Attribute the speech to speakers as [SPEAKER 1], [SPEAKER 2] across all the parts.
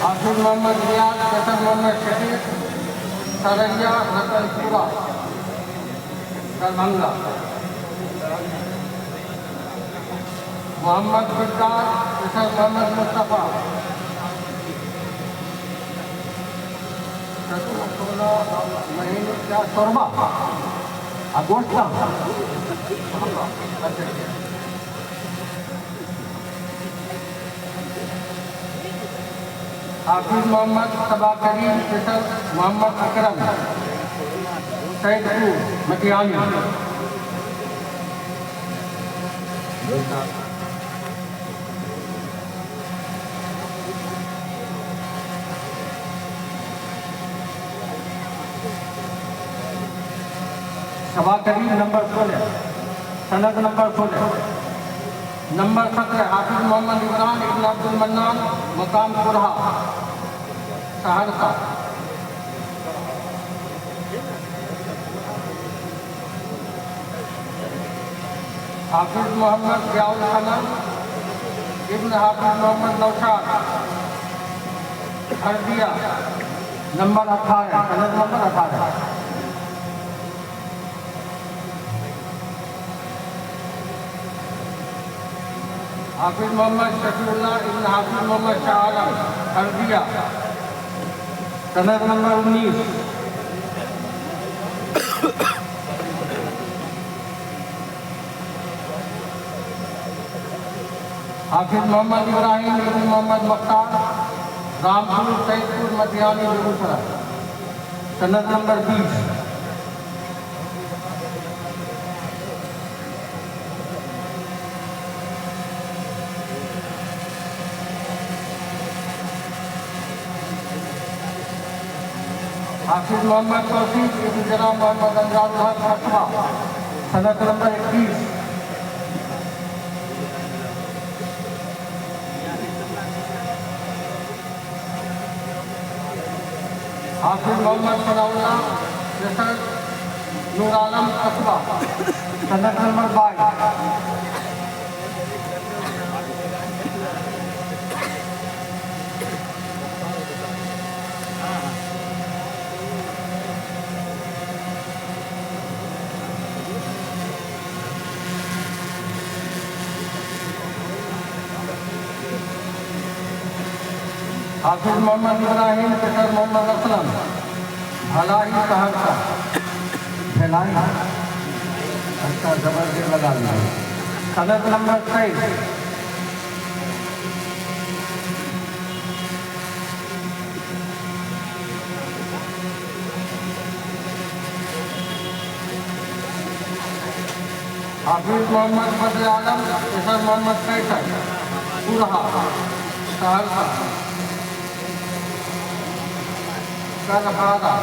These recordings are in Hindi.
[SPEAKER 1] हाफिज मोहम्मद रियाज, हसन मोहम्मद शरीफ, सरैया रतनपुरा, दरभंगा। मोहम्मद बिल्लाल, हसन मोहम्मद मुस्तफ़ा, महीने क्या शोरबा गोश्त का। हाफिज मोहम्मद सबा करीम, हसन मोहम्मद अकरम, सैदपुर मटियानी। सबा करीम नंबर 16, सनद नंबर 16। नंबर 17 हाफिज मोहम्मद इमरान इब्न अब्दुल मन्नान, मकाम कुरहा, सहरसा। हाफिज मोहम्मद ज़ियाउल कमर इब्न हाफिज मोहम्मद नौशाद, हरदिया, नंबर 18, सनद नंबर 18। हाफिज मोहम्मद शफीउल्लाह इब्न हाफिज मोहम्मद शाह आलम, हरदिया, सनद नंबर 19। हाफिज मोहम्मद इब्राहिम इब्न मोहम्मद मुख्तार, रामपुर सैदपुर मटियानी बेगूसराय, सनद नंबर 20। हाफिज मोहम्मद तौसीफ इब्न जनाब मोहम्मद अंजारुल हक, हसबा, सनद नंबर 21। हाफिज मोहम्मद सनाउल्लाह जसर नूर आलम, हसबा, सनद नंबर 22। हाफिज मोहम्मद इब्राहिम जसर मोहम्मद असलम, भलाई, सहरसा, भलाई, अच्छा जबरदस्त लगा लिया, सनद नंबर 23। हाफिज मोहम्मद बदर आलम जसर मोहम्मद कैसर, कुरहा, सहरसा, कलहारा,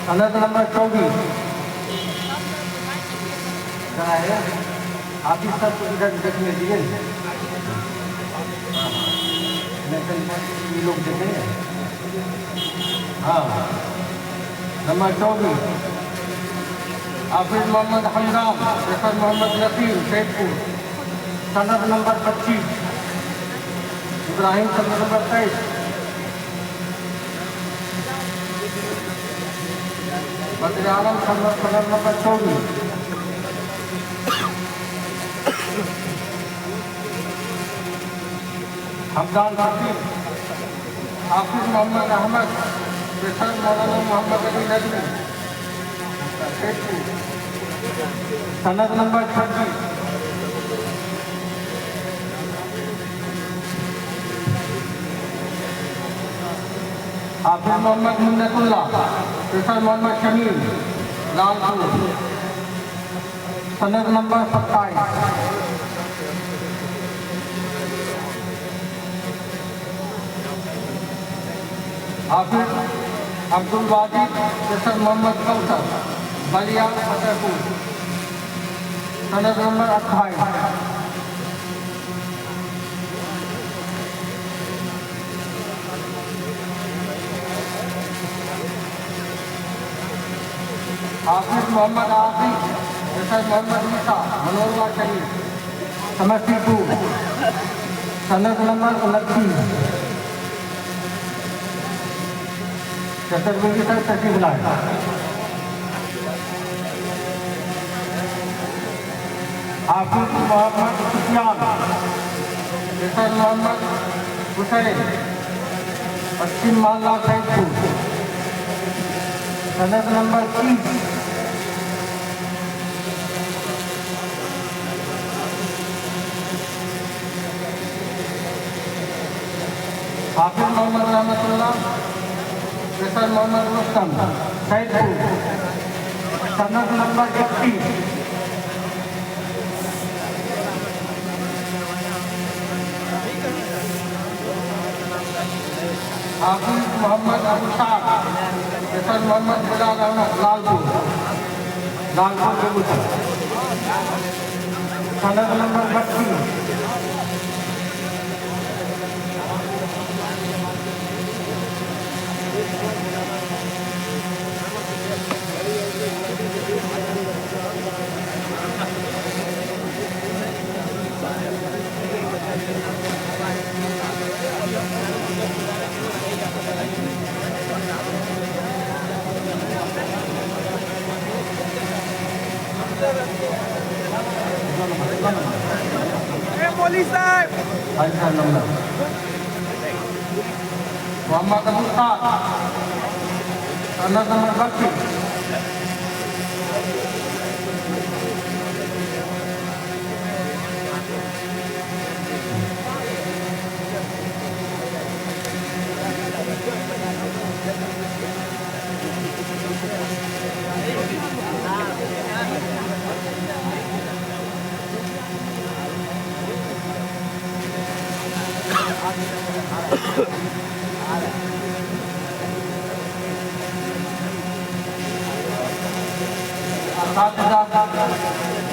[SPEAKER 1] सनद नंबर 24। क्या है आप इस सब इधर देखने दिए, ये लोग देखेंगे। हाँ, नंबर 24 हाफिज मोहम्मद हमदाम जसर मोहम्मद नसीम, सैदपुर, सनद नंबर 25। इब्राहिम सनद नंबर 23। बदर आलम सनद नंबर 24। हमदान रफीक हाफिज मोहम्मद अहमद जसर मौलाना मोहम्मद अली नदवी, सैदपुर, सनद नंबर 26। हाफिज मोहम्मद मुन्नतुल्लाह जसर मोहम्मद शमीर, लालपुर, सनद नंबर 27। हाफिज अब्दुल वाजिद जसर मोहम्मद कौसर, बलिया, फतेहपुर, सनद नंबर 28। हाफिज मोहम्मद आसिफ, सैयद मोहम्मद ईसा, मनोरमा शरीफ, समस्तीपुर, सनद नंबर 29। छतरपुर सर तशरीफ लाए। हाफिज मोहम्मद सुफियान, सैयद मोहम्मद हुसैन, पश्चिम मालवा सैदपुर, सनद नंबर 30। हाफिज मोहम्मद रहमतुल्लाह, सैयद मोहम्मद रुस्तम, सैदपुर, सनद नंबर 31। हाफिज मोहम्मद अबूसाद, सैयद मोहम्मद बिलाल अहमद, लालपुर बेगूसराय, सनद नंबर 32। नंबर मोहम्मद अबूसाद, सनद नंबर 32।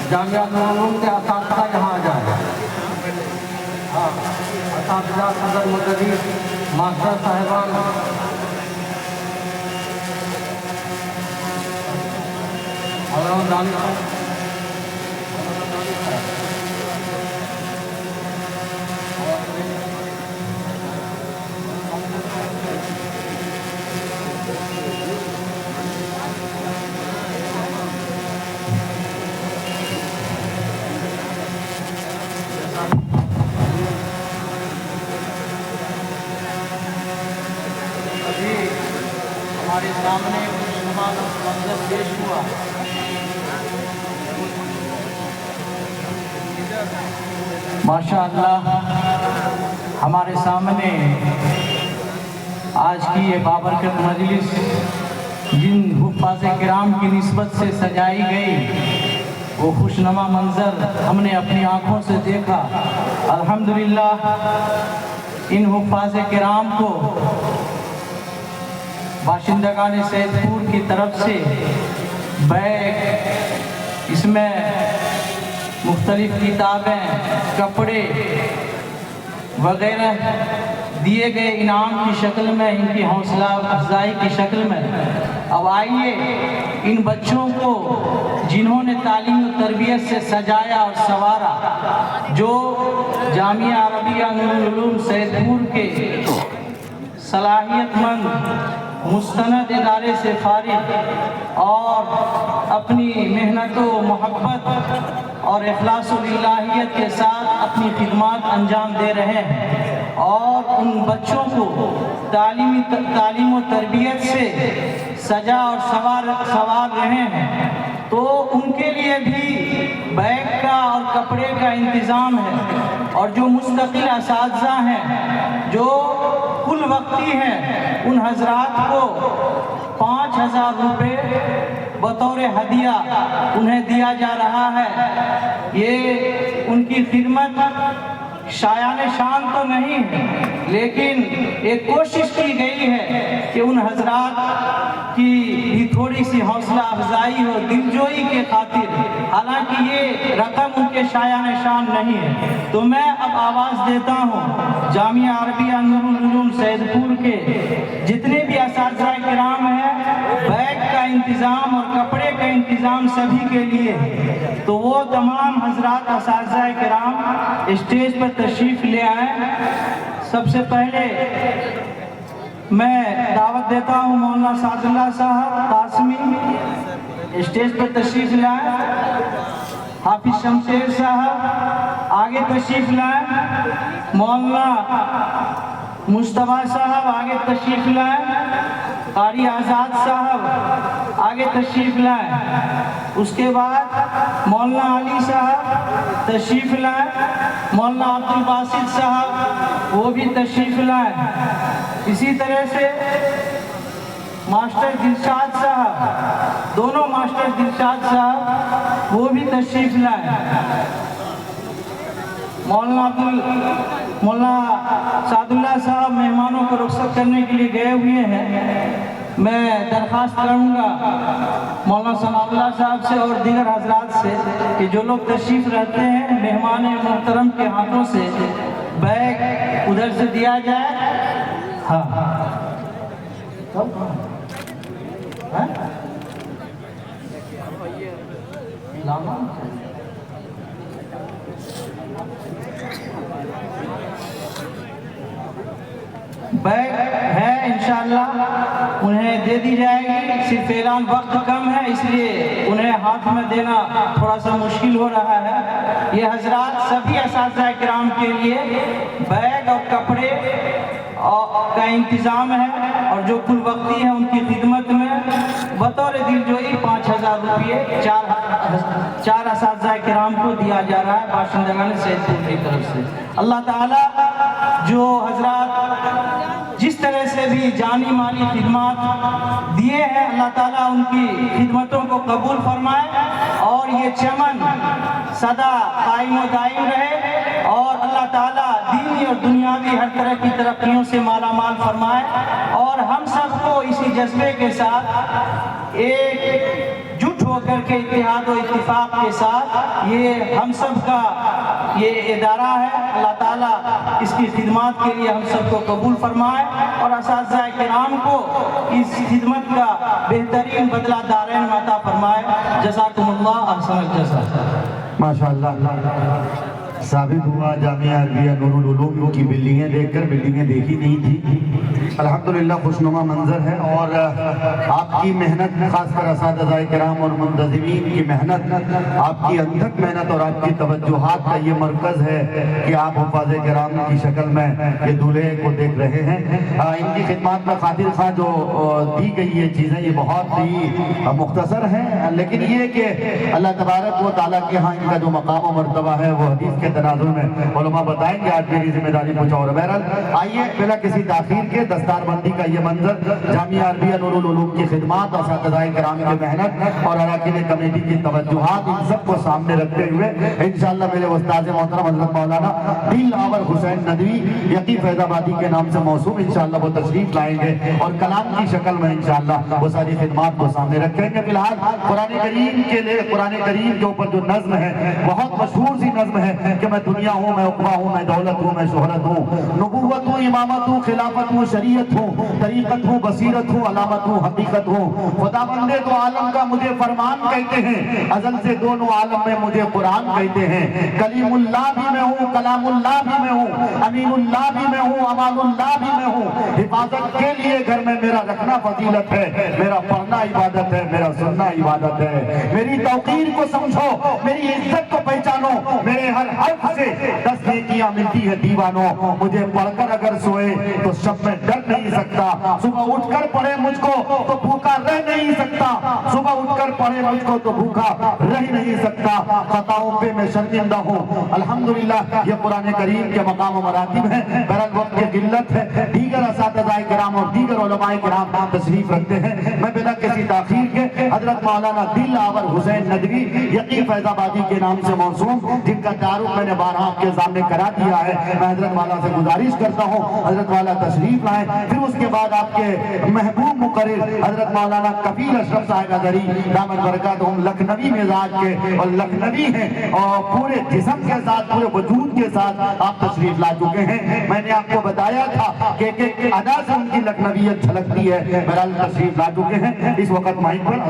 [SPEAKER 1] जामिया नूरुल उलूम के असातिज़ा यहाँ आ जाए। हाँ, असातिज़ा, सदर मुदर्रिस, मास्टर साहिबान, और दानिश हमारे सामने मंजर पेश हुआ।
[SPEAKER 2] माशाअल्लाह, हमारे सामने आज की ये बाबरकत मजलिस जिन हुफ़ाज़े किराम की निस्बत से सजाई गई, वो खुशनुमा मंजर हमने अपनी आँखों से देखा। अल्हम्दुलिल्लाह, इन हुफ़ाज़े किराम को बाशिंदगान सैदपुर की तरफ से बैग, इसमें मुख्तलिफ किताबें, कपड़े वगैरह दिए गए इनाम की शक्ल में, इनकी हौसला अफजाई की शक्ल में। अब आइए इन बच्चों को जिन्होंने तालीम और तरबियत से सजाया और संवारा, जो जामिया अरबिया नूरुल उलूम सैदपुर के सलाहियतमंद मुस्तनद इदारे से फारिग और अपनी मेहनत व मोहब्बत और इखलास-उल-इलाहियत के साथ अपनी खिदमत अंजाम दे रहे हैं, और उन बच्चों को तालीम व तरबियत से सजा और सवार रहे हैं, तो उनके लिए भी बैग का और कपड़े का इंतज़ाम है। और जो मुस्तकिल असातिज़ा हैं, जो कुल वक्ती हैं, उन हजरात को 5000 रुपये बतौर हदिया उन्हें दिया जा रहा है। ये उनकी खिदमत शायान शान तो नहीं है, लेकिन एक कोशिश की गई है कि उन हजरात की भी थोड़ी सी हौसला अफजाई हो, दिलजोई के खातिर। हालांकि ये रकम उनके शायान शान नहीं है। तो मैं अब आवाज़ देता हूँ जामिया अरबिया नूरुल उलूम सैदपुर के जितने भी असातिज़ा किराम हैं, बैग का इंतज़ाम और कपड़े का इंतज़ाम सभी के लिए। तो वो तमाम हजरात असातिज़ा किराम स्टेज पर तशरीफ़ ले आए। सबसे पहले मैं दावत देता हूँ मौलाना सादुल्लाह साहब कासमी स्टेज पर तशरीफ़ लाए। हाफिज शमशेर साहब आगे तशरीफ़ लाए। मौलाना मुस्तफ़ा साहब आगे तशरीफ़ लाए। कारी आज़ाद साहब आगे तशरीफ़ लाए। उसके बाद मौलाना अली साहब तशरीफ़ लाए। मौलाना अब्दुल बासित साहब वो भी तशरीफ़ लाए। इसी तरह से मास्टर दिलशाद साहब, दोनों मास्टर दिलशाद साहब वो भी तशरीफ़ लाए। मौलाना सादुल्लाह साहब मेहमानों को रुखसत करने के लिए गए हुए हैं। मैं दरख्वास्त करूँगा मौलाना सनाउल्लाह साहब से और दीगर हजरात से कि जो लोग तशरीफ़ रहते हैं मेहमान मोहतरम के हाथों से बैग उधर से दिया जाए। हाँ बैग है इंशाअल्लाह उन्हें दे दी जाएगी। सिर्फ ऐलान वक्त कम है इसलिए उन्हें हाथ में देना थोड़ा सा मुश्किल हो रहा है। ये हजरात सभी असातिज़ा किराम के लिए बैग और कपड़े का इंतज़ाम है और जो कुल वक्ती है उनकी खिदमत में बतौर दिलजोई 5000 रुपये चार असातिज़ा किराम को दिया जा रहा है बाशिंदगान सैदपुर की तरफ से। अल्लाह ताला जो हजरात जिस तरह से भी जानी माली खिदमत दिए हैं अल्लाह ताला उनकी खिदमतों को कबूल फरमाए और ये चमन सदा कायम व दायम रहे और अल्लाह ताला दीनी और दुनियावी हर तरह की तरक्कियों से माला माल फरमाए और हम सबको इसी जज्बे के साथ एकजुट होकर के इत्तेहाद व इत्तिफाक के साथ ये हम सब का ये इदारा है। अल्लाह ताला इसकी खिदमत के लिए हम सबको कबूल फरमाए और असातिज़ा किराम को इस खिदमत का बेहतरीन बदला दारैन में अता फरमाए। जज़ाकुमुल्लाह अहसनल जज़ा।
[SPEAKER 3] माशाअल्लाह साबित हुआ जामिया अरबिया नूरुल उलूम की बिल्डिंगें देखकर, बिल्डिंगें देखी नहीं थी। अल्हम्दुलिल्लाह खुशनुमा मंजर है और आपकी मेहनत, खासकर असातिज़ा किराम और मुंतज़िमीन की मेहनत, आपकी अनथक मेहनत और आपकी तवज्जुहात का ये मरकज़ है कि आप हुफ़ाज़ किराम की शक्ल में ये दूल्हे को देख रहे हैं। इनकी खिदमत में खातिर खां जो दी गई ये चीज़ें ये बहुत ही मुख्तसर हैं, लेकिन ये कि अल्लाह तबारक व तआला के यहाँ इनका जो मकाम व मर्तबा है वो हदीस के तनाजुर में उलमा बताएंगे। आज मेरी जिम्मेदारी कुछ और। बहरहाल आइए बिला किसी ताखीर के दस्तार बंदी का ये मंजर जामिया अरबिया नूरुल उलूम की खिदमत, असातिज़ा किराम की मेहनत और अरकान कमेटी की तवज्जुहात इन सबको सामने रखते हुए इंशाअल्लाह मेरे उस्ताद मोहतरम हज़रत मौलाना दिलआवर हुसैन नदवी यकी फैज़ाबादी के नाम से मौसूम इंशाअल्लाह वो तशरीफ लाएंगे और कलाम की शक्ल में इंशाअल्लाह वो सारी खिदमत को सामने रखेंगे। फिलहाल कुरान करीम के लिए, कुरान करीम के ऊपर जो नज़्म है बहुत मशहूर सी नज़्म है कि मैं दुनिया हूँ, मैं उक़बा हूँ, मैं दौलत हूँ, मैं शोहरत हूँ, नबूवत हूँ, इमामत हूँ, खिलाफत हूँ, शरीयत हूँ, तरीक़त हूँ, बसीरत हूँ, अलामत हूँ, हकीकत हूँ। खुदाबंदे दो आलम का मुझे फरमान कहते हैं, अज़ल से दोनों आलम में मुझे कुरान कहते हैं। कलीमुल्लाह भी मैं हूँ, कलामुल्लाह भी मैं हूँ, अमीनुल्लाह भी मैं हूँ, अमानुल्लाह भी मैं हूँ। हिफाजत के लिए घर में मेरा रखना फजीलत है, मेरा पढ़ना इबादत है, मेरा सुनना इबादत है। मेरी तौक़ीर को समझो, मेरी इज्जत को पहचानो, मेरे हर हर्फ से 10 नेकियां मिलती है दीवानों। मुझे पढ़कर अगर सोए तो शब में डर नहीं सकता, सुबह उठकर पढ़े मुझको तो भूखा रह नहीं सकता, सुबह उठकर पढ़े मुझको तो भूखा रह नहीं सकता। खताओं पे मैं शर्मिंदा हूँ। अल्हम्दुलिल्लाह ये कुरान करीम के मकाम व मरातिब है। बहरहाल वक्त की किल्लत है, दीगर असातिज़ा किराम और दीगर उलमाए किराम तशरीफ रखते हैं। मैं बिना किसी ताखीर के हजरत मौलाना दिलआवर हुसैन नदवी यकी फैज़ाबादी के नाम से मौसूम, जिनका तारुफ मैंने बारहा आपके सामने करा दिया है, मैं हजरत वाला से गुजारिश करता हूँ हजरत वाला तशरीफ लाएं। फिर उसके बाद आपके महबूब मुकर्रिर हजरत मौलाना कबीर अशरफ साहिब अज़हरी दामत बरकातहुम लखनवी मिजाज के और लखनवी हैं और पूरे जिस्म के साथ, पूरे वजूद के साथ आप तशरीफ ला चुके हैं। मैंने आपको बताया था कि एक अदा से उनकी लखनवियत झलकती है। बहरहाल तशरीफ ला चुके हैं। इस वक्त माइक पर